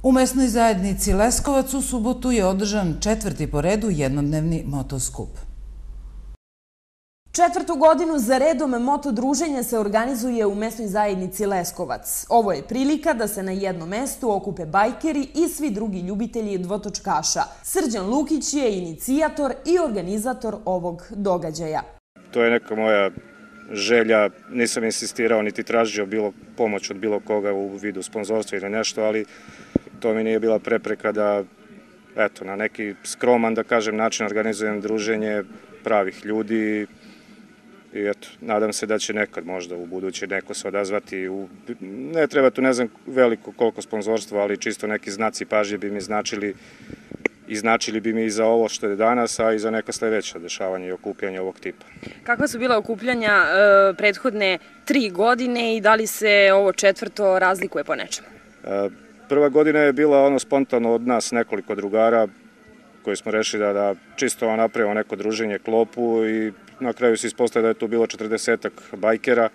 U mesnoj zajednici Leskovac u subotu je održan 4. po redu jednodnevni motoskup. Četvrtu godinu za redom motodruženje se organizuje u mesnoj zajednici Leskovac. Ovo je prilika da se na jednom mestu okupe bajkeri i svi drugi ljubitelji dvotočkaša. Srđan Lukić je inicijator i organizator ovog događaja. To je neka moja želja, nisam insistirao niti tražio pomoć od bilo koga u vidu sponzorstva ili nešto, ali to mi nije bila prepreka da, eto, na neki skroman, da kažem, način organizujem druženje pravih ljudi i eto, nadam se da će nekad možda u buduće neko se odazvati. Ne treba tu, ne znam veliko koliko sponzorstva, ali čisto neki znaci pažnje bi mi značili i značili bi mi i za ovo što je danas, a i za neka sledeća dešavanja i okupljanja ovog tipa. Kakva su bila okupljanja prethodne 3 godine i da li se ovo četvrto razlikuje po nečemu? Prva godina je bila spontano od nas nekoliko drugara koji smo rešili da čisto napravimo neko druženje, klopu i na kraju se ispostavilo da je tu bilo 40-ak bajkera.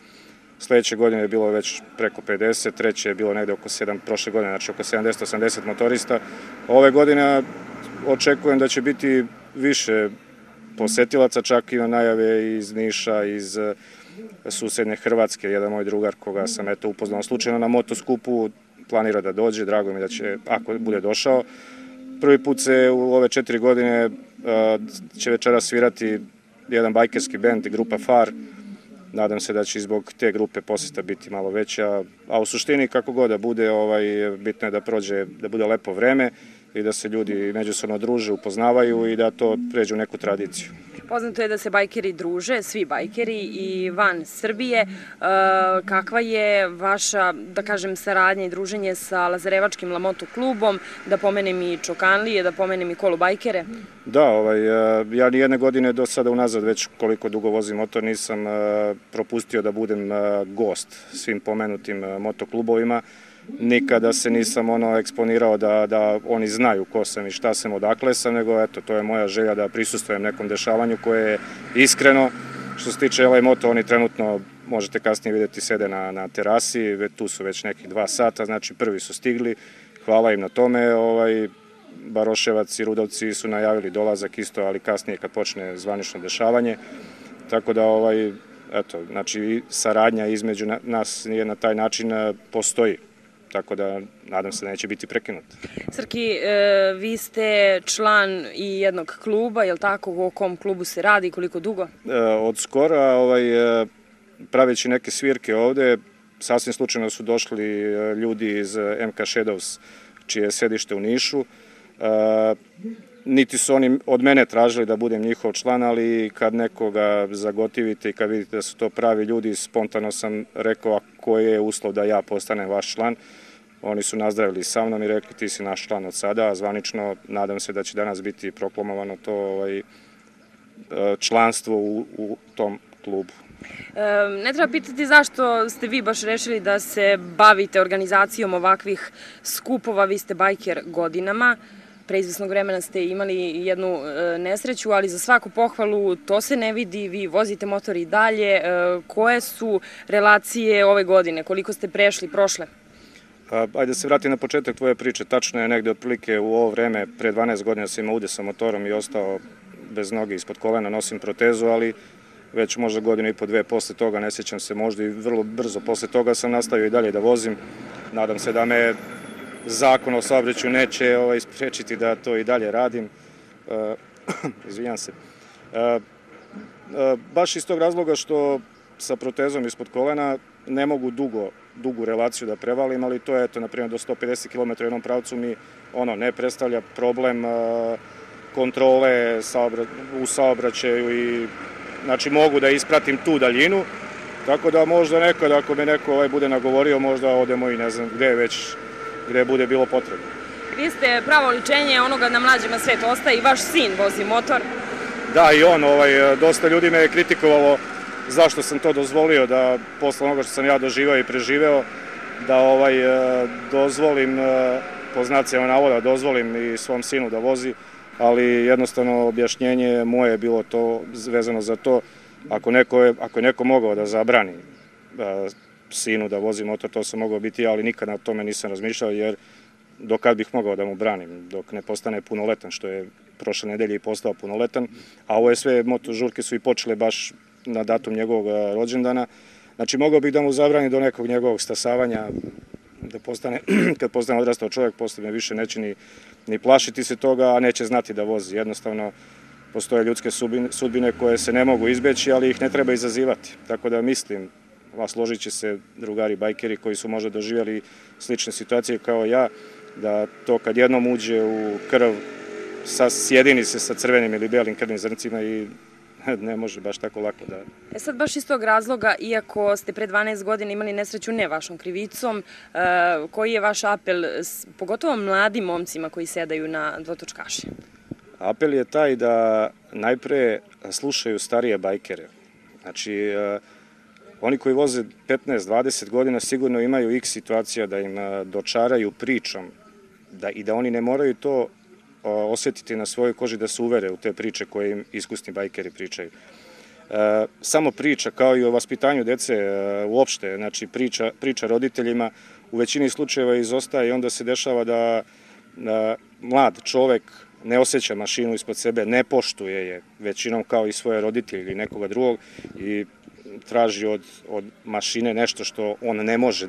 Sledeće godine je bilo već preko 50, treće je bilo negde oko 7, prošle godine, znači oko 70-80 motorista. Ove godine očekujem da će biti više posetilaca, čak i najave iz Niša, iz susedne Hrvatske. Jedan moj drugar koga sam upoznao slučajno na motoskupu planira da dođe, drago mi da će, ako bude došao. Prvi put se u ove 4 godine će večeras svirati jedan bajkerski bend i grupa FAR. Nadam se da će zbog te grupe poseta biti malo veća, a u suštini kako god da bude, bitno je da prođe, da bude lepo vreme i da se ljudi međusobno druže, upoznavaju i da to pređe u neku tradiciju. Poznato je da se bajkeri druže, svi bajkeri i van Srbije. Kakva je vaša, da kažem, saradnja i druženje sa Lazarevačkim Lamoto klubom, da pomenem i Čokanlije, da pomenem i Kolu bajkere? Da, ja ni jedne godine do sada unazad, već koliko dugo vozim motor, nisam propustio da budem gost svim pomenutim motoklubovima. Nikada se nisam eksponirao da oni znaju ko sam i šta sam, odakle sam, nego eto, to je moja želja da prisustvujem nekom dešavanju koje je iskreno. Što se tiče LA Moto, oni trenutno, možete kasnije vidjeti, sede na terasi, tu su već nekih 2 sata, znači prvi su stigli, hvala im na tome. Baroševac i Rudovci su najavili dolazak isto, ali kasnije kad počne zvanično dešavanje, tako da eto, znači saradnja između nas na taj način postoji. Tako da nadam se da neće biti prekinut. Srki, vi ste član i jednog kluba, je li tako? O kom klubu se radi i koliko dugo? Od skora, praveći neke svirke ovde, sasvim slučajno su došli ljudi iz MK Shadows, čije je sedište u Nišu. Niti su oni od mene tražili da budem njihov član, ali kad nekoga zagotivite i kad vidite da su to pravi ljudi, spontano sam rekao koji je uslov da ja postanem vaš član. Oni su nazdravili sa mnom i rekli ti si naš član od sada, a zvanično nadam se da će danas biti proklamovano to članstvo u tom klubu. Ne treba pitati zašto ste vi baš rešili da se bavite organizacijom ovakvih skupova, vi ste bajker godinama. Pre izvesnog vremena ste imali jednu nesreću, ali za svaku pohvalu to se ne vidi, vi vozite motor i dalje. Koje su relacije ove godine? Koliko ste prošle? Ajde da se vratim na početak tvoje priče. Tačno je, negde otprilike u ovo vreme, pre 12 godina sam imao udes sa motorom i ostao bez noge ispod kolena, nosim protezu, ali već možda godinu i po 2 posle toga, ne sjećam se, možda i vrlo brzo posle toga sam nastavio i dalje da vozim. Nadam se da me zakon o saobraćaju neće sprečiti da to i dalje radim. Izvinjam se. Baš iz tog razloga što sa protezom ispod kolena ne mogu dugu relaciju da prevalim, ali to je, na primjer, do 150 km u jednom pravcu mi ne predstavlja problem kontrole u saobraćaju i znači mogu da ispratim tu daljinu, tako da možda nekad ako me neko bude nagovorio, možda odemo i ne znam gde bude bilo potrebno. Vi ste pravo oličenje onoga na mlađima svet ostaje i vaš sin vozi motor. Da, i on, dosta ljudi me je kritikovalo zašto sam to dozvolio, da posle onoga što sam ja doživao i preživeo, da dozvolim, po znacima navoda, dozvolim i svom sinu da vozi, ali jednostavno objašnjenje moje je bilo to vezano za to, ako je neko mogao da zabrani sinu da vozi motor, to sam mogao biti ja, ali nikad na tome nisam razmišljao, jer do kad bih mogao da mu branim, dok ne postane punoletan, što je prošle nedelje i postao punoletan, a ovo je sve, moto žurke su i počele baš na datum njegovog rođendana. Znači, mogao bih da mu zabranim do nekog njegovog stasavanja, da postane, kad postane odrastao čovjek, posle me više neće ni plašiti se toga, a neće znati da vozi. Jednostavno, postoje ljudske sudbine koje se ne mogu izbeći, ali ih ne treba izazivati. Tako da mislim, složit će se drugari bajkeri koji su možda doživjeli slične situacije kao ja, da to kad jednom uđe u krv, sjedini se sa crvenim ili belim krvnim zrncima i ne može baš tako lako da... Sad baš iz tog razloga, iako ste pre 12 godina imali nesreću ne vašom krivicom, koji je vaš apel, pogotovo mladim momcima koji sedaju na dvotočkaše? Apel je taj da najpre slušaju starije bajkere. Znači, oni koji voze 15-20 godina sigurno imaju x situacija da im dočaraju pričom i da oni ne moraju to osjetiti na svojoj koži, da se uvere u te priče koje im iskusni bajkeri pričaju. Samo priča, kao i o vaspitanju dece uopšte, znači priča roditeljima u većini slučajeva izostaje i onda se dešava da mlad čovek ne osjeća mašinu ispod sebe, ne poštuje je većinom kao i svoje roditelje ili nekoga drugog i traži od mašine nešto što on ne može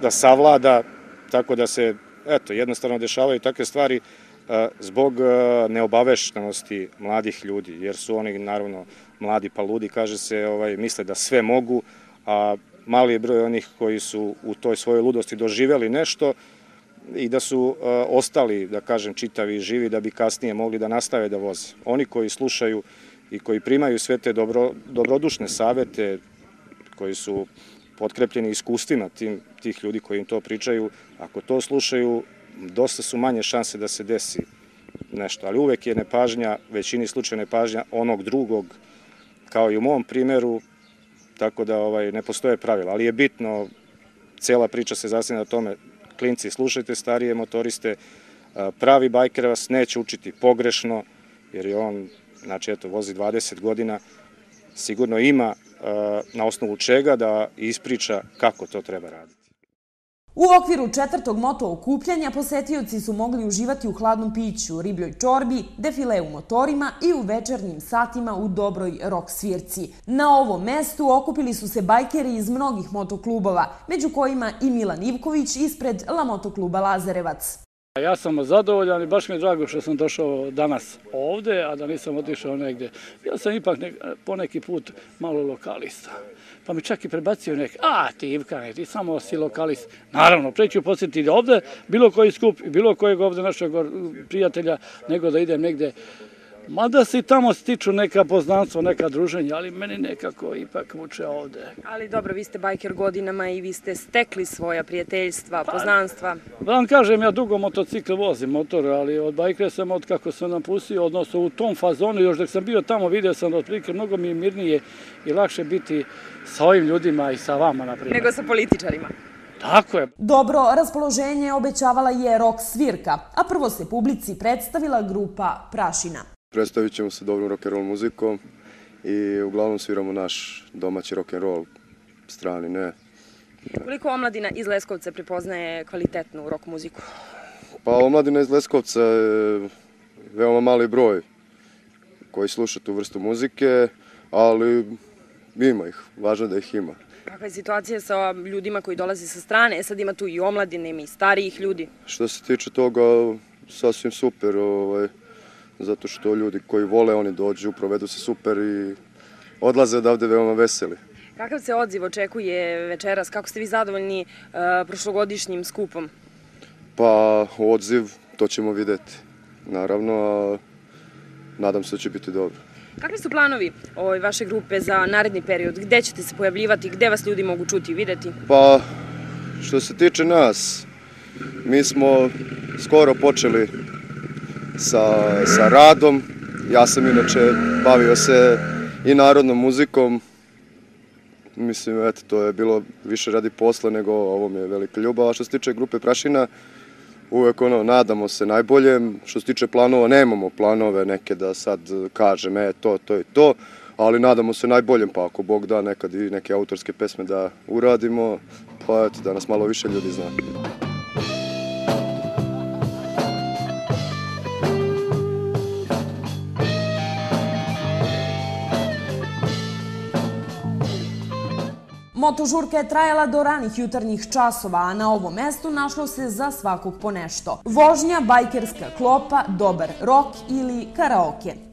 da savlada, tako da se jednostavno dešavaju takve stvari zbog neobaveštenosti mladih ljudi, jer su oni naravno mladi pa ludi, kaže se, misle da sve mogu, a mali je broj onih koji su u toj svojoj ludosti doživjeli nešto i da su ostali, da kažem, čitavi i živi da bi kasnije mogli da nastave da voze. Oni koji slušaju i koji primaju sve te dobrodušne savete, koji su potkrepljeni iskustvima tih ljudi koji im to pričaju, ako to slušaju, dosta su manje šanse da se desi nešto. Ali uvek je nepažnja, većini slučaja nepažnja onog drugog, kao i u mom primjeru, tako da ne postoje pravila. Ali je bitno, cela priča se zasniva na tome, klinci, slušajte starije motoriste, pravi bajker vas neće učiti pogrešno, jer je on, znači vozi 20 godina, sigurno ima na osnovu čega da ispriča kako to treba raditi. U okviru 4. moto okupljanja posetioci su mogli uživati u hladnom piću, ribljoj čorbi, defile u motorima i u večernjim satima u dobroj rock svirci. Na ovom mestu okupili su se bajkeri iz mnogih motoklubova, među kojima i Milan Ivković ispred La Motokluba Lazarevac. Ja sam zadovoljan i baš mi je drago što sam došao danas ovde, a da nisam otišao negde. Ja sam ipak poneki put malo lokalista. Pa mi čak i prebacio ti Ivkane, ti samo si lokalist. Naravno, pre ću posjetiti ovde bilo koji skup i bilo kojeg ovde našeg prijatelja, nego da idem negde. Mada se i tamo stiču neka poznanstva, neka druženja, ali meni nekako ipak muče ovde. Ali dobro, vi ste bajker godinama i vi ste stekli svoja prijateljstva, poznanstva. Da vam kažem, ja dugo motocikl vozim, motor, ali od bajkera sam od kako sam napustio, odnosno u tom fazonu, još dok sam bio tamo, vidio sam da otprilike mnogo mi je mirnije i lakše biti sa ovim ljudima i sa vama, naprimjer. Nego sa političarima. Tako je. Dobro raspoloženje obećavala je rock svirka, a prvo se publici predstavila grupa Prašina. Predstavit ćemo se dobrom rock'n'roll muzikom i uglavnom sviramo naš domaći rock'n'roll, strani ne. Koliko omladina iz Leskovca prepoznaje kvalitetnu rock muziku? Pa omladina iz Leskovca je veoma mali broj koji sluša tu vrstu muzike, ali ima ih, važno da ih ima. Kakva je situacija sa ljudima koji dolaze sa strane? Sad ima tu i omladine, ima i starijih ljudi. Što se tiče toga, sasvim super, zato što ljudi koji vole, oni dođu, provedu se super i odlaze odavde veoma veseli. Kakav se odziv očekuje večeras? Kako ste vi zadovoljni prošlogodišnjim skupom? Pa odziv, to ćemo videti. Naravno, a nadam se da će biti dobro. Kakvi su planovi vaše grupe za naredni period? Gde ćete se pojavljivati? Gde vas ljudi mogu čuti i videti? Pa, što se tiče nas, mi smo skoro počeli sa radom. Ja sam inače bavio se i narodnom muzikom. Mislim, eto, to je bilo više radi posla nego ovo mi je velika ljubav. A što se tiče grupe Prašina, uvek nadamo se najboljem. Što se tiče planova, nemamo planove neke da sad kažem, to i to, ali nadamo se najboljem, pa ako Bog da nekad i neke autorske pesme da uradimo, pa eto, da nas malo više ljudi zna. Motožurka je trajala do ranih jutarnjih časova, a na ovom mestu našlo se za svakog po nešto. Vožnja, bajkerska klopa, dobar rok ili karaoke.